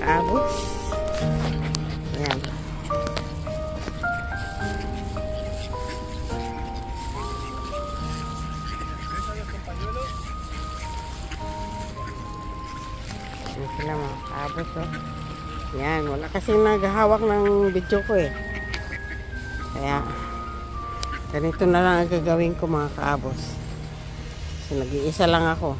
kaabos. Ayan. Ayan sila mga kaabos, oh. Ayan, wala kasing naghahawak ng video ko eh. Kaya, ganito na lang ang gagawin ko mga kaabos. Kasi nag-iisa lang ako.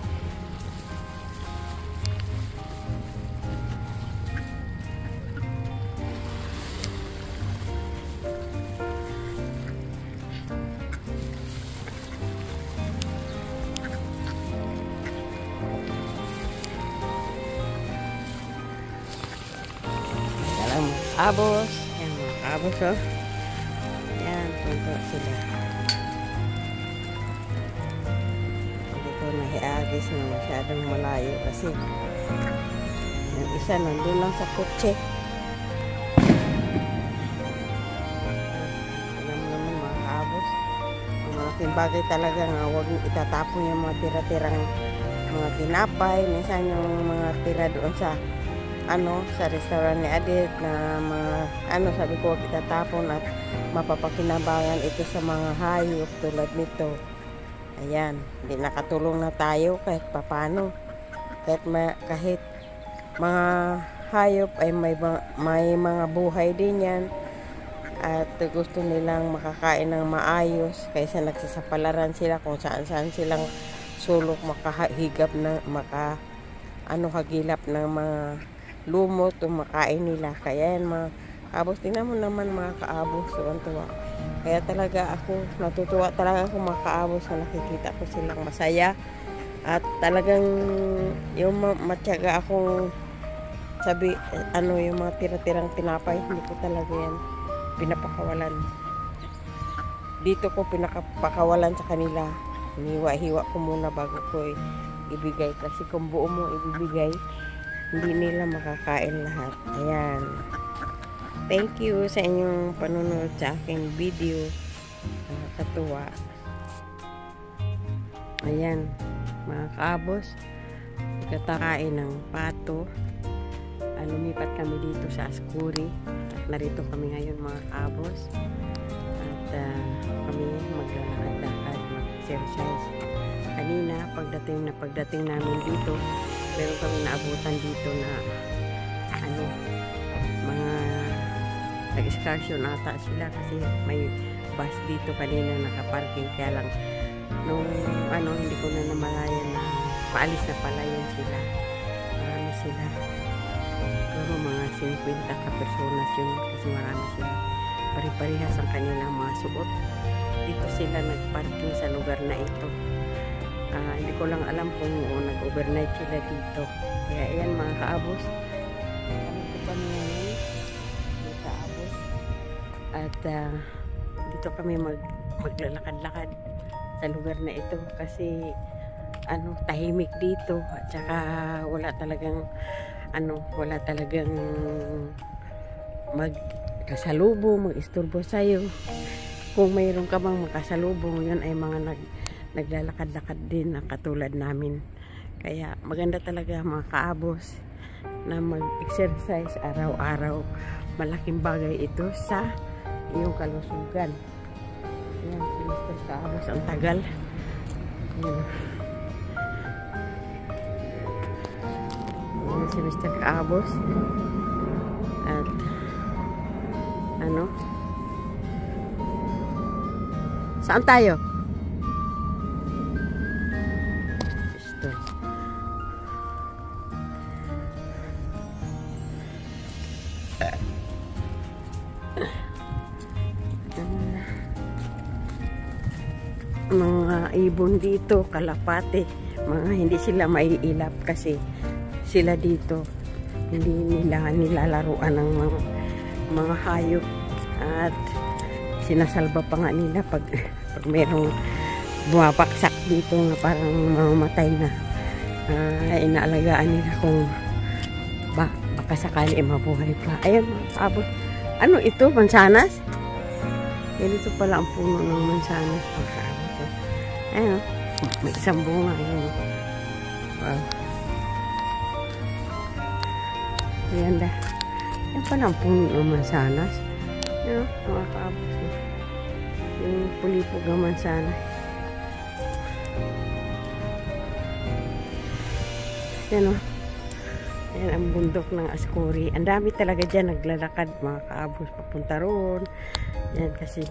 Abos. Ayan mga kaabos, oh. Ayan, punto sila. Hindi ko nahiagis na masyadong malayo kasi yung isa nandun lang sa kotse. Alam mo naman mga kaabos, ang malaking bagay talaga nga huwag itatapon yung mga tira-tirang mga tinapay. Minsan yung mga tira doon sa sa restaurant ni Adit na mga sabi ko huwag itatapon at mapapakinabangan ito sa mga hayop tulad nito. Ayan, hindi nakatulong na tayo kahit papano. Kahit mga hayop ay may mga buhay din yan at gusto nilang makakain ng maayos kaysa nagsasapalaran sila kung saan-saan silang sulok makahigap na hagilap ng mga lumot o makain nila. Kaya yan mga kaabos, tingnan mo naman mga kaabos, tuwa. Kaya talaga ako natutuwa talaga ako mga kaabos na nakikita ko silang masaya at talagang yung matyaga akong yung mga tira-tirang tinapay, hindi ko talaga yan pinapakawalan. Dito ko pinapakawalan sa kanila, hiniwa-hiwa ko muna bago ko ibigay kasi kung buo mo ibibigay hindi nila makakain lahat. Ayan. Thank you sa inyong panunod sa aking video. Nakakatuwa. Ayan. Mga kaabos. Katakain ng pato. Lumipat kami dito sa Ascuri. At narito kami ngayon mga kaabos. At kami maglalakad-lakad, mag-exercise. Kanina, pagdating namin dito, meron kami naabutan dito na mga nag-excursion ata sila kasi may bus dito kanina nakaparking, kaya lang nung hindi ko na namalayan na paalis na pala yun sila. Marami sila, pero mga 50 ka personas yun kasi marami sila, pari-parihas ang kanilang mga suot. Dito sila nagparking sa lugar na ito. Hindi ko lang alam kung nag-overnight sila dito. Kaya ayan mga kaabos, dito kami ngayon mga kaabos at dito kami maglalakad-lakad sa lugar na ito kasi tahimik dito at saka wala talagang magkasalubong, mag-istorbo sa'yo. Kung mayroon ka bang makasalubong, yun ay mga naglalakad-lakad din na katulad namin. Kaya maganda talaga mga kaabos na mag-exercise araw-araw. Malaking bagay ito sa iyong kalusugan. Ayan, si Mr. Kaabos, ang tagal. Ayan. Ayan si Mr. Kaabos. At saan tayo? Mga ibon dito, kalapate, hindi sila maiilap kasi sila dito hindi nila nilalaruan ng mga hayop at sinasalba pa nga nila pag merong bumabaksak dito na parang mamamatay na. Inaalagaan nila kung baka sakali mabuhay pa. Ayun mga kaabos, ito, mansanas? Ganito pala ang puno ng mansanas mga kaabos. Ayun, may isang bunga. Ayun. Wow. Ganda. Yan pa ng puno ng mansanas. Yan, mga kaabos. Yung pulipog ng mansanas. Yan o. Yan ang bundok ng Ascori. Ang dami talaga dyan naglalakad, mga kaabos, papunta roon. Yan kasi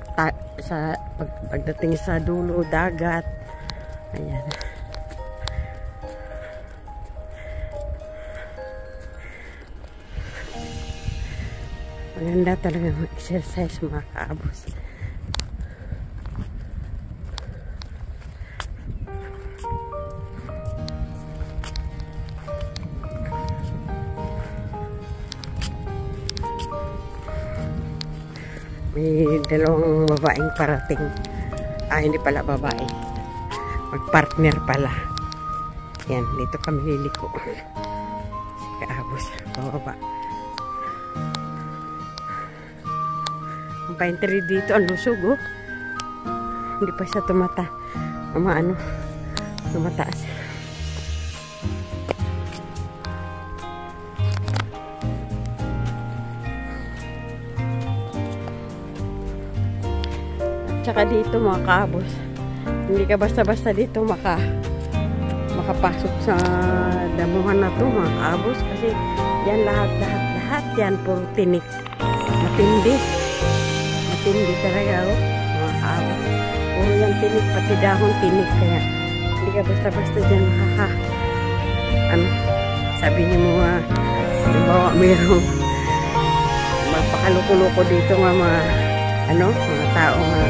pagdating sa dulo, dagat. Ayan. Maganda talaga mag-exercise, mga kaabos. May dalawang babaeng parating. Hindi pala babae. Magpartner pala. Yan, dito kami liliko. Si kaabos, bababa. Ang pine tree dito, ang lusog, oh. Hindi pa siya tumataas. Tsaka dito, mga kaabos, hindi ka basta-basta dito makapasok sa damuhan na to, mga kaabos, kasi yan lahat yan puro tinik. Matindi talaga, oh, mga kaabos. Puro yan tinik, pati dahon tinik, kaya hindi ka basta-basta dyan sabi niyo mga mayroong magpakaluko-luko dito nga mga tao nga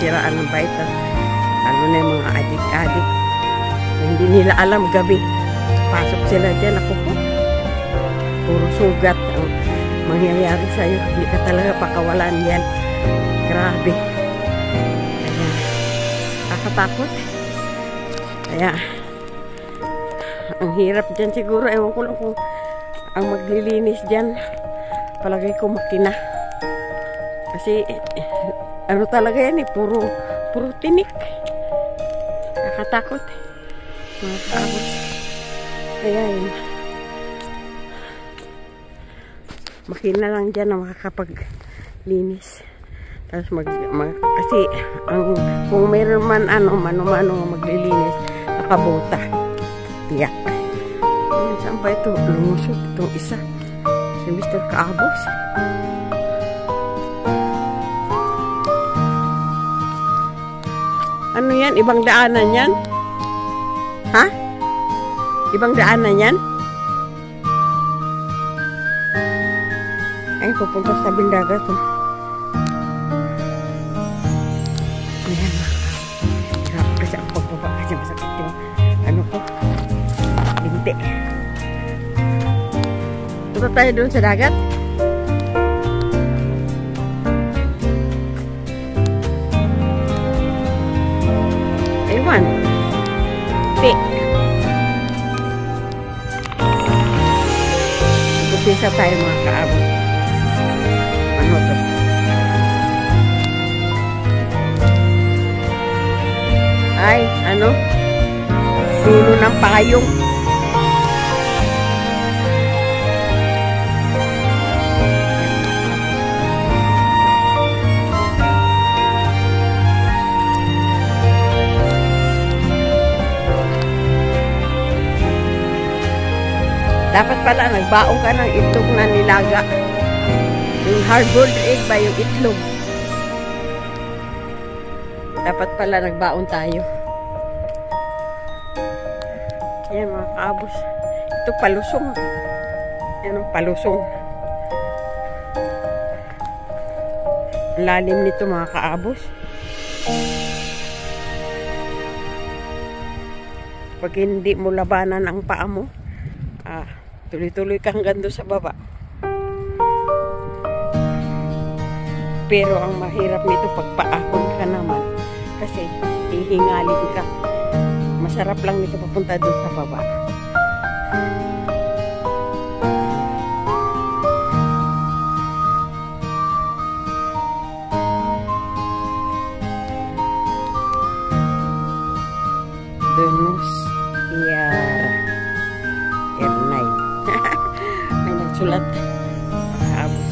siraan ng baitan, lalo na yung mga adik-adik, hindi nila alam gabi pasok sila dyan. Ako po, puro sugat ang mangyayari sa'yo, hindi ka talaga pakawalan yan. Grabe, kaya kakatakot. Kaya ang hirap dyan siguro, ewan ko lang kung ang maglilinis dyan, palagay ko makina, kasi talaga yan, puro tinik. Nakatakot, mga kaabos. Kaya yun, makina lang dyan na makakapaglinis. Tapos kasi kung mayroon man mano-mano maglilinis, nakabota, tiyak. Ayan, saan ba ito? Lumusog itong isa, si Mr. Kaabos. Ano yan? Ibang daanan yan? Ha? Ibang daanan yan? Ay, pupunta sa Bindagat. Ayan. Hirap kasi ang pagbaba kasi masakit yung binti. Punta tayo doon sa dagat. Ewan. Mag-upisa tayo, mga kaabos. Ano to? Ay, dulo ng payong. Dapat pala nagbaong ka ng itlog na nilaga. Yung hard-boiled egg ba yung itlog? Dapat pala nagbaon tayo. Yan, mga kaabos. Ito palusong. Yan ang palusong. Lalim nito, mga kaabos. Pag hindi mo labanan ang paa mo, tuloy-tuloy ka hanggang doon sa baba. Pero ang mahirap nito pagpaahon ka naman, kasi hihingalin ka. Masarap lang nito papunta doon sa baba. sulat. Habos.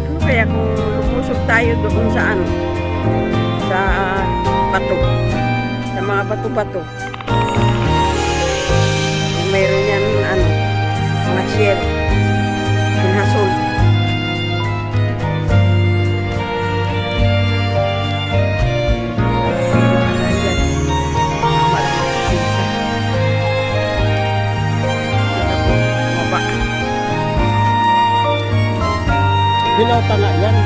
Ano kaya kung lumusog tayo doon sa ano? Sa bato. Sa mga bato-bato. Mayroon yan ano, mga shell. Pinhasol. Binauta nga yan.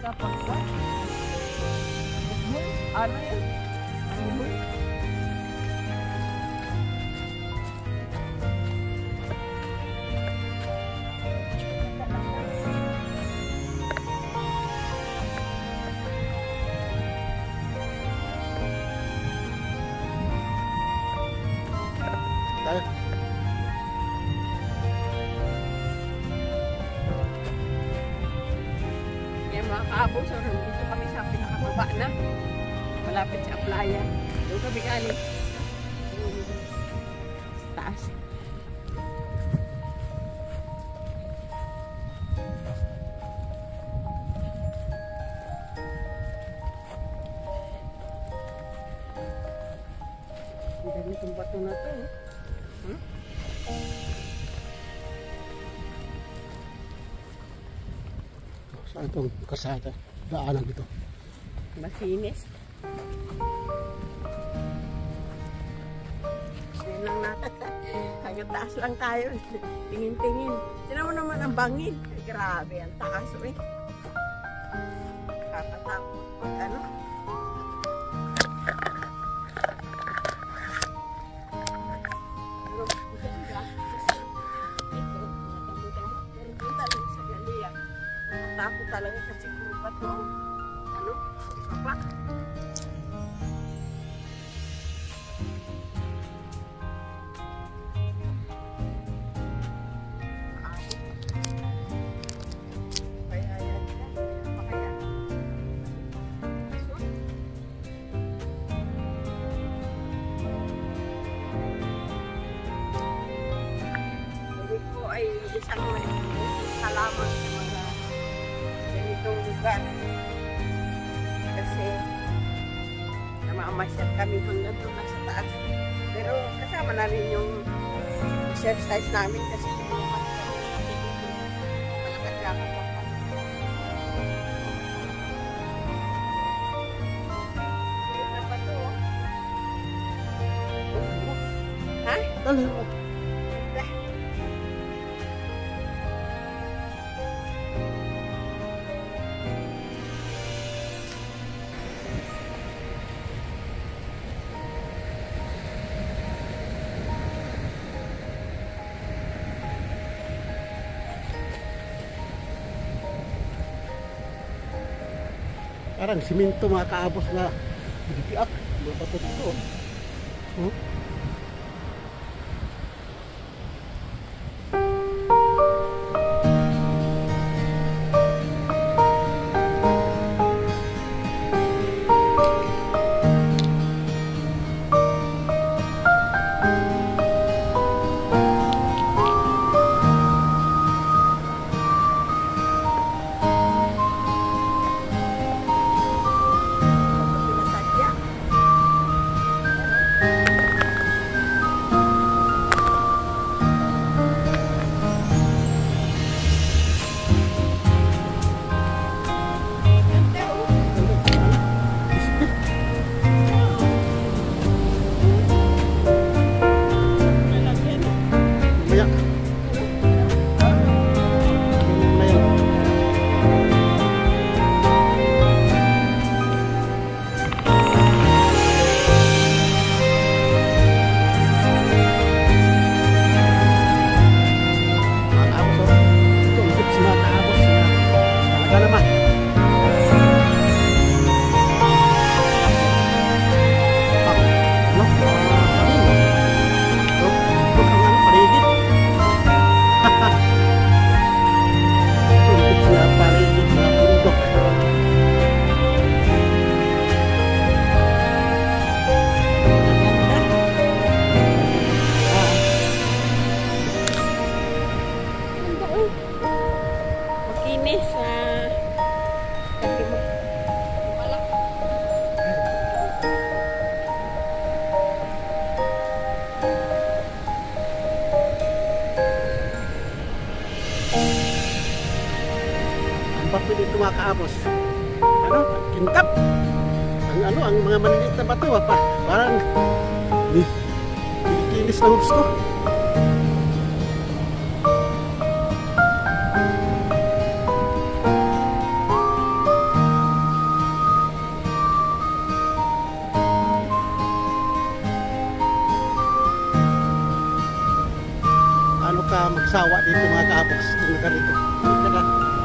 Kapag ba? Ano yan? Ano? Mga kaabos, so dito kami sa pinakababa na malapit sa playa. Doon kami galing sa taas. Ang dami itong bato na ito. Saan itong kasada? Daanan ito. Masinis. Yan lang natin. Hanggang taas lang tayo. Tingin-tingin. Sino mo naman ang bangin? Grabe, ang taas eh. Kakatakot pag ano. Takot talaga kasi kung bato ano, baba. Kaya yan, pa kaya. Sabi ko ay isang salamat sa mga ganitong lugar kasi namamasyat kami hanggang doon sa taas, pero kasama na rin yung exercise namin kasi tumumat kami malakad-lakad lang kami. Yun na ba ito? Ha? Dali mo. Parang simento mga kaabos na bibiak. Mga bato dito. Oh. Pinasadya. Maya. Maya. Mga kaabos, oh. Ito, ulit si mga kaabos na talaga naman. Ah, ano? Ito, ito kang ano, paligid. Ito, ulit sila paligid na bundok. Ah, Makinis sa kasi wala. ang bato dito mga kaabos. Ano? Kintab. Ang ano, ang mga maliliit na bato, parang kinis na gusto. Ano ka magsawa dito mga kaabos? Tingnan ka dito.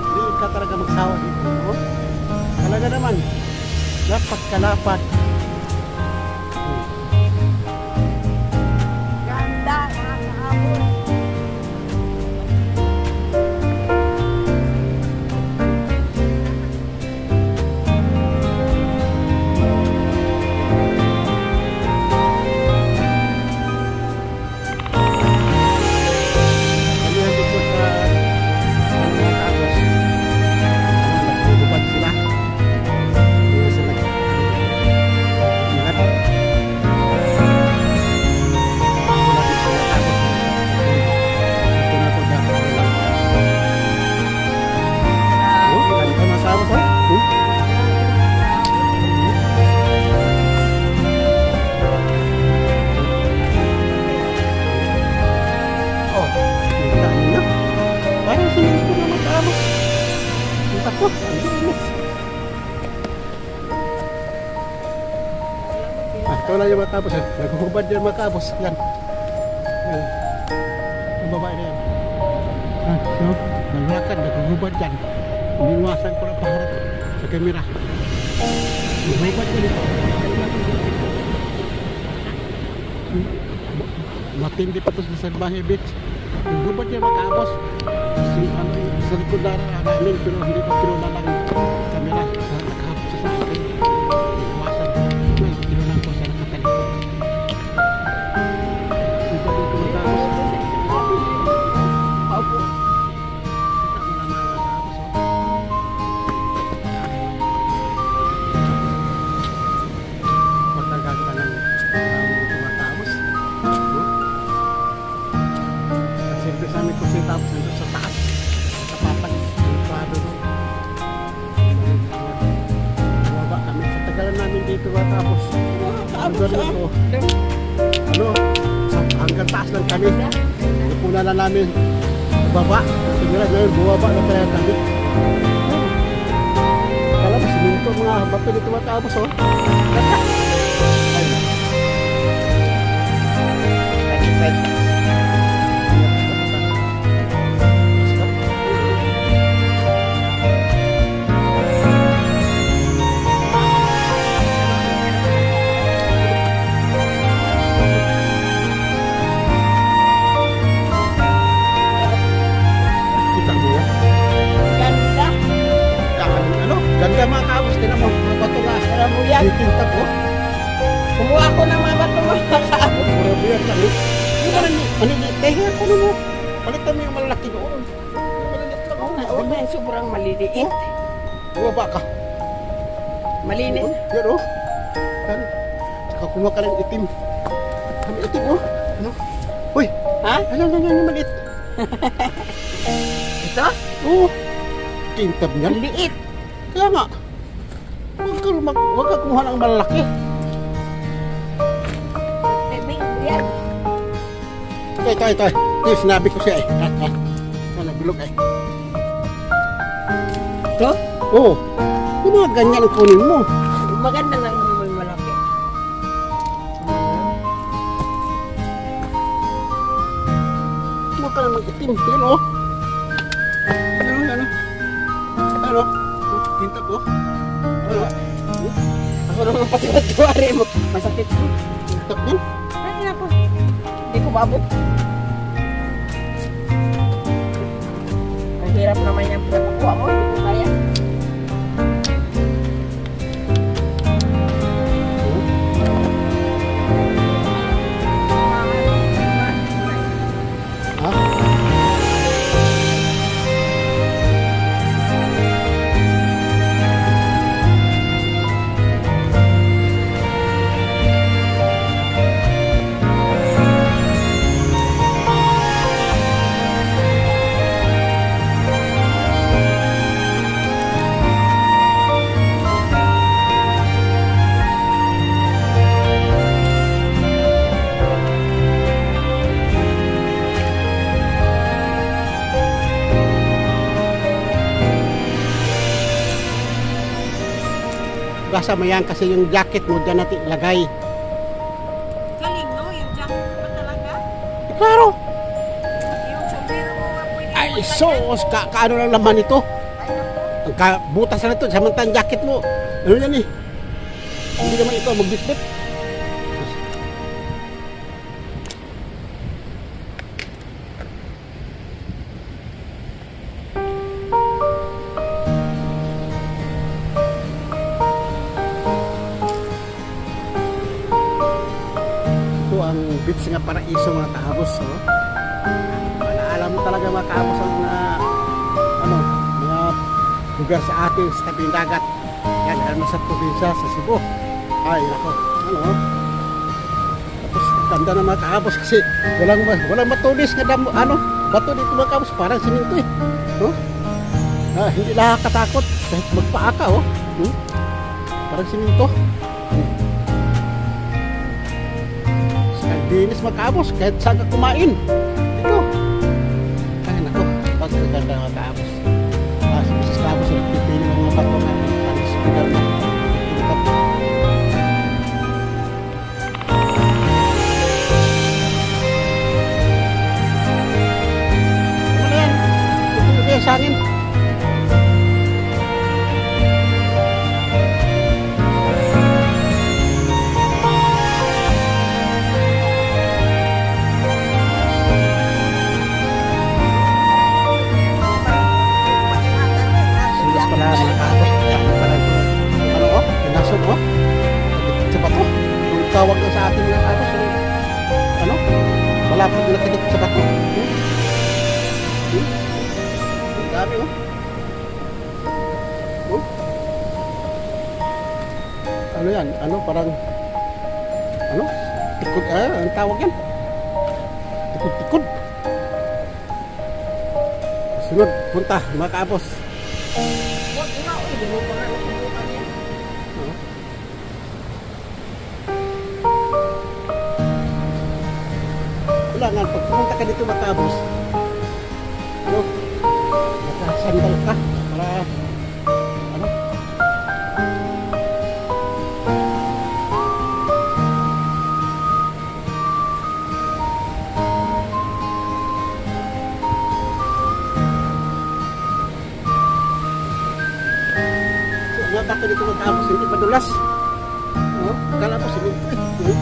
Hindi ka talaga magsawa dito. No? Talaga naman. Dapat kalapad. Ganda mga kaabos. Kami dito sa mga kaabos. Nagtutupad sila. Hindi sila ingat. Parang sinilip ko na mag-amos. Ang tako, ang linis. Ito na yung matapos. Naghuhubad yan matapos. Yan. Yan. Ang babae na yan. No? Naglakad, naghuhubad yan. Iniwasan ko na paharap sa kamera. Naghuhubad yan ito. Matindi pa ito sa Salvaje Beach. Naghuhubad yan matapos. Sa likod na namin, pero hindi ko kinulalang kamera sa nakahapos sa akin. Iwasan ko. May kinulang ko sa nakatalikod. Iba dito matapos. Opo. Kita mo naman matapos. Matagal ka lang tumatapos. Kasi sa amin ko siya tapos nandun sa taas. Kapapan. Prado doon. Bumaba kami. Sa tagalan namin dito matapos. Kaabos ah. Ano? Hanggang taas lang kami. Napuna na namin. Baba. Tingnan ngayon, bumaba na talaga kami. Kala mo, siminto mga bato dito matapos, oh. Ayun. Kintab oh. Kumuha ako ng mga bato mga kaabot. Mura biyan lang eh. Ano ni? Teka ako mo. Palitan mo yung malalaki doon. Maliliit lang oh. Oo, may sobrang maliliit. Bumaba ka. Malinis. Yan oh. Yan. Saka kumuha ka ng itim. Kami itim oh. Ano? Uy. Ha? Yan, maliit. Ito? Oo. Kintab niyan. Liit. Kaya nga. Huwag ka kumuha ng malalaki. Yan. Tay. Ito yung sinabi ko siya eh. Nagulog eh. Ito? Oo. Yung mga ganyan ang kunin mo. Maganda na naman malaki. Kumuha ka naman itim. Yan o. Ano? Kintab o. Ano? Ako naman pati matuwari mo. Masakit mo. Kintab yan. Ay, ako. Hindi ko mabot. Ang hirap naman yung pinapakuha mo. Hindi ko kaya. Ha? Gasa mo yan kasi yung jacket mo dyan natin ilagay. Galing, no? Yung jacket pa talaga. Klaro. Yung sombrero mo nga pwede. Ay, sos! Kaano lang naman ito? Ay, naku. Ang butas na ito, samantang jacket mo. Ano yan eh? Hindi naman ito magbitbit. Ito ang beach nga paraiso mga kaabos. Oh. Alam mo talaga mga kaabos ang mga lugar sa atin sa tabing dagat. Yan, alam mo sa probinsya, sa Cebu. Ay, nako, tapos ganda na mga kaabos kasi walang matulis nga bato dito mga kaabos, parang siminto eh. No? Hindi nakakatakot kahit magpaa ka oh. Parang siminto. Dinis mga kaabos kahit saan ka kumain. Ito. Ay, nako, pagkaganda mga kaabos. Si Mrs. Kaabos nagpipili ng mga bato na spiral na kintab. Ano na yan? Ito yung sangin. Tawag na sa ating mga kaabos malapit na nakidikit sa bato. Ang dami ano yan? Parang tikod, ang tawag yan tikod. Sunod punta mga kaabos. Huwag nga, hindi mo pa nga nakubukan yan. Kailangan pag pumunta ka dito mga kaabos, nakasandal ka para mga bato dito mga kaabos hindi madulas. Akala ko siminto eh.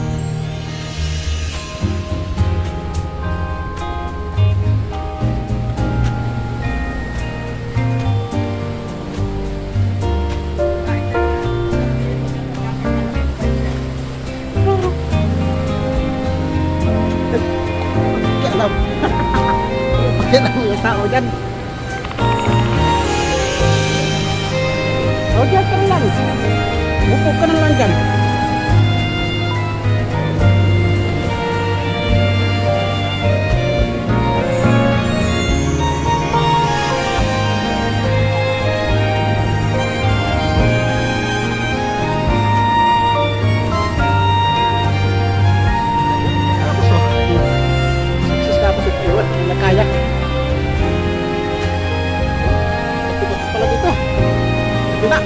dyan. O, dyan ka na lang. Upo ka na lang dyan. Kaya. Ito pala dito. Ito na.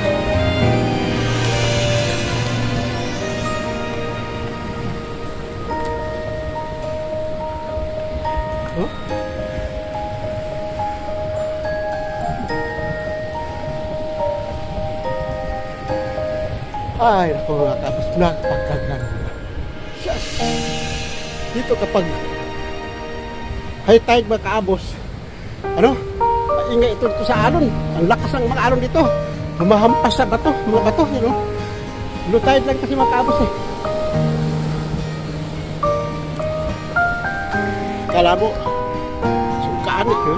Oh? Ay, naku mga kapos, napakaganda. Yes! Dito kapag high tide mga kaabos, ano, maingay ito dito sa alon. Ang lakas ng mga alon dito, humahampas sa bato, mga bato, you know. Low tide lang kasi mga kaabos eh. Kala mo sungkaan eh, huh?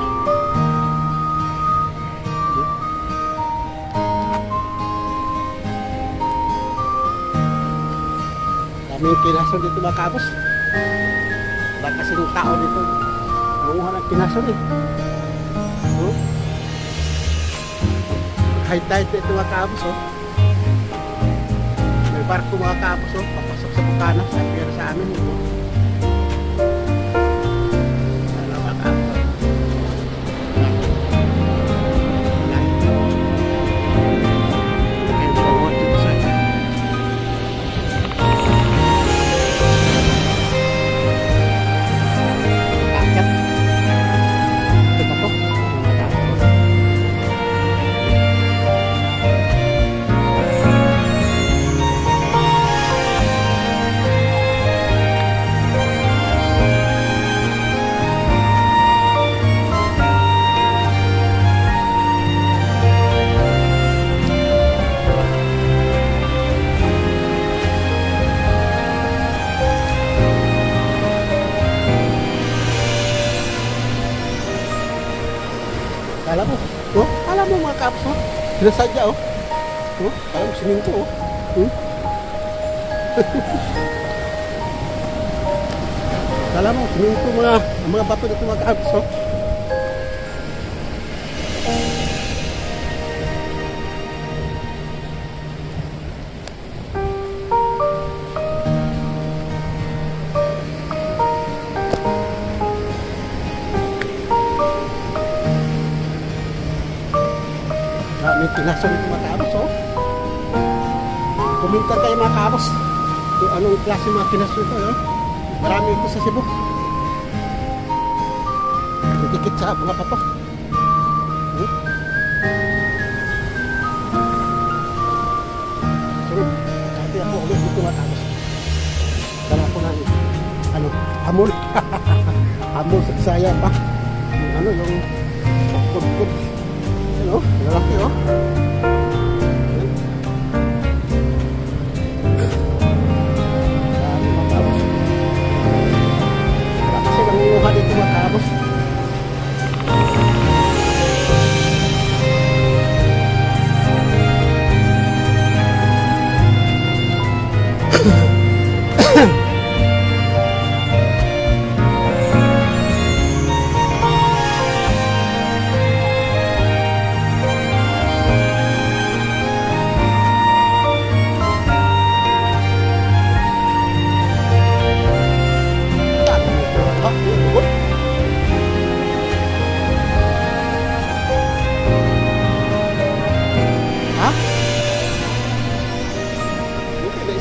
Daming kinason dito mga kaabos. Wala kasing tao dito. Nanguha ng kinason eh. Oh. High tide dito mga kaabos oh. May barko mga kaabos oh. Papasok sa bukana. Sabi nga sa amin oh. Ano mga kaabos oh. Alam mo mga kaps oh, sinasadya oh. Oh, alam mo sininto oh. Alam mo sininto mga bato dito mga kaps oh. May kinason ito mga kaabos oh. Kumintan kayo mga kaabos kung anong klase mga kinason ito oh. Marami ito sa Cebu. Dikit sa mga pato. Sunod, kasi ako ulit dito mga kaabos. Dala ko ng ano, hamol. Hamol sa Bisaya pa. Yung ano, yung kut-kut. Ano? Lalaki oh. Dami mga kaabos. Wala kasi nangunguha dito mga kaabos.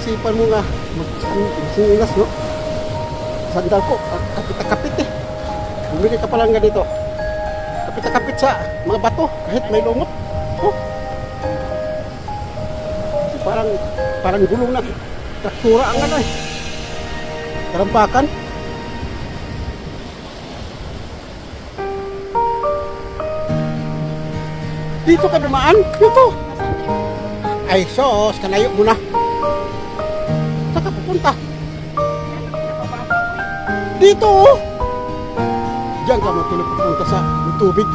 Isipan mo nga magsinas no, sandal ko kapit-kapit eh. Bumili ka palang ganito, kapit-kapit sa mga bato kahit may lumot oh. Parang gulong na traktura ang ano eh, karampakan. Dito ka dumaan, dito ay sos, kanayo mo na. Saan ka pupunta? Dito oh. diyan ka matulog pupunta sa tubig.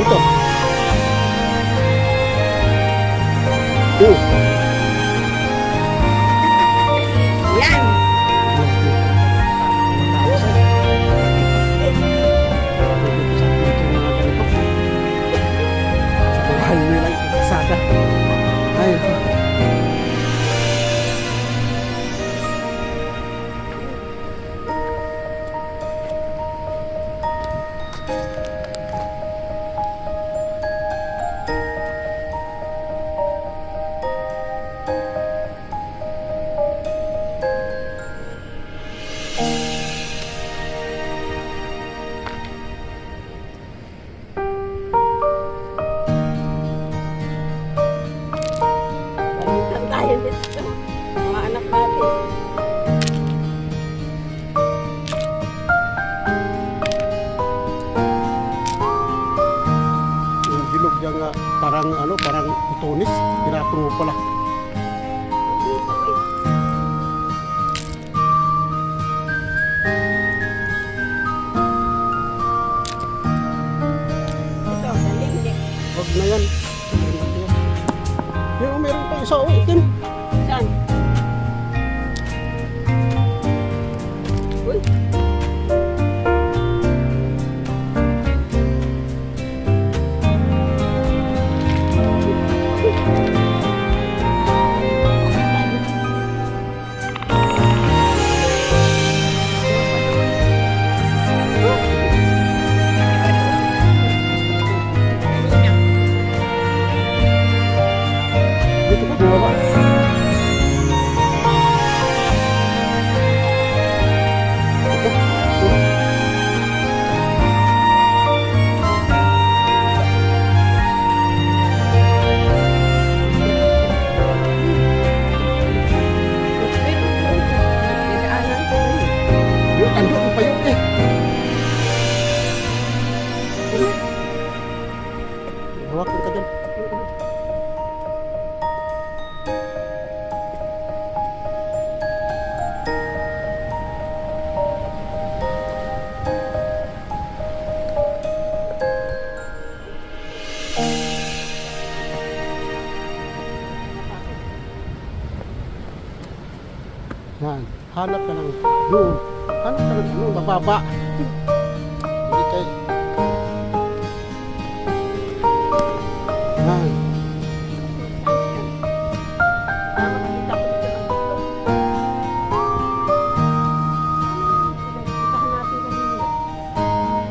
Dito. Dito. Yan. Highway lang kasada. Ay, Balikan tayo dito. Mga anak natin. yung bilog niya nga parang parang putonis, tinapon mo pala. Dito eh. Ito, daling. Wag na yan. Pero meron pa isa, itim. Saan? Uy. Dito ka, bumaba. Yung ando ang payo eh. Hawakan ka dyan. Yan, hanap ka ng doon. Hanap ka ng mababa. Hindi kayo. Yan.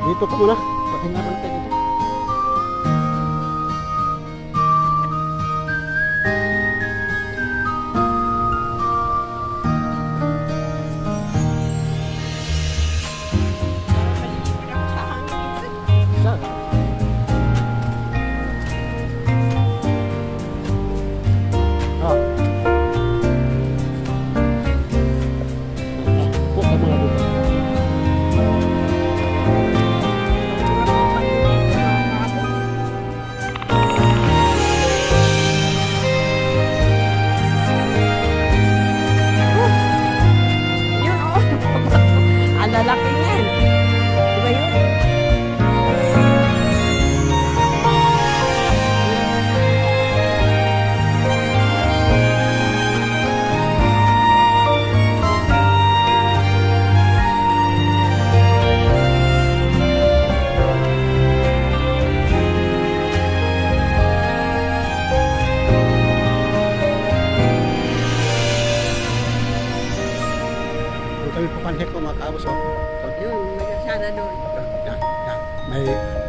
Dito ka muna. Pahinga ka tayo dito. Saan? Ah. Upo ka mga dito.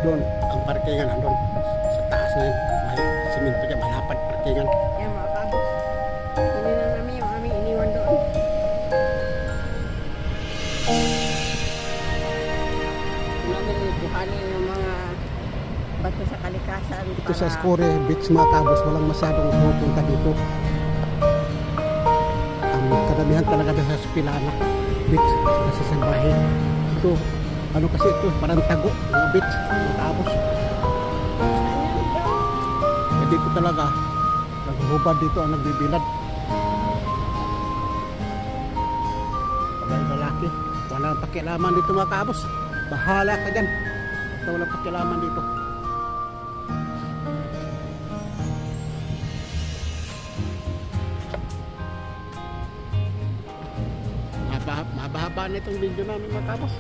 Doon, ang parkingan nandun. Sa taas na yun. May simento dyan, malapad parkingan. Yan mga kabos. Kunin na namin yung aming iniwan doon. Namin kuhanin yung mga bato sa kalikasan. Ito sa Score Beach mga kabos, walang masyadong pupunta dito. Ang karamihan talaga sa Spilana Beach, kasi sa bahay. Ito, ano kasi ito, parang tago, mga beach, mga kabos. Eh, dito talaga, naghubad dito ang nagbibilad. Pagay lalaki, walang pakialaman dito mga kabos. Bahala ka dyan, basta walang pakialaman dito. Mahaba na itong video namin mga kabos.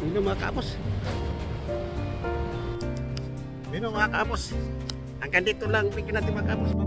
Video mga kabos. Video mga kabos. Hanggang dito lang video natin mga kabos.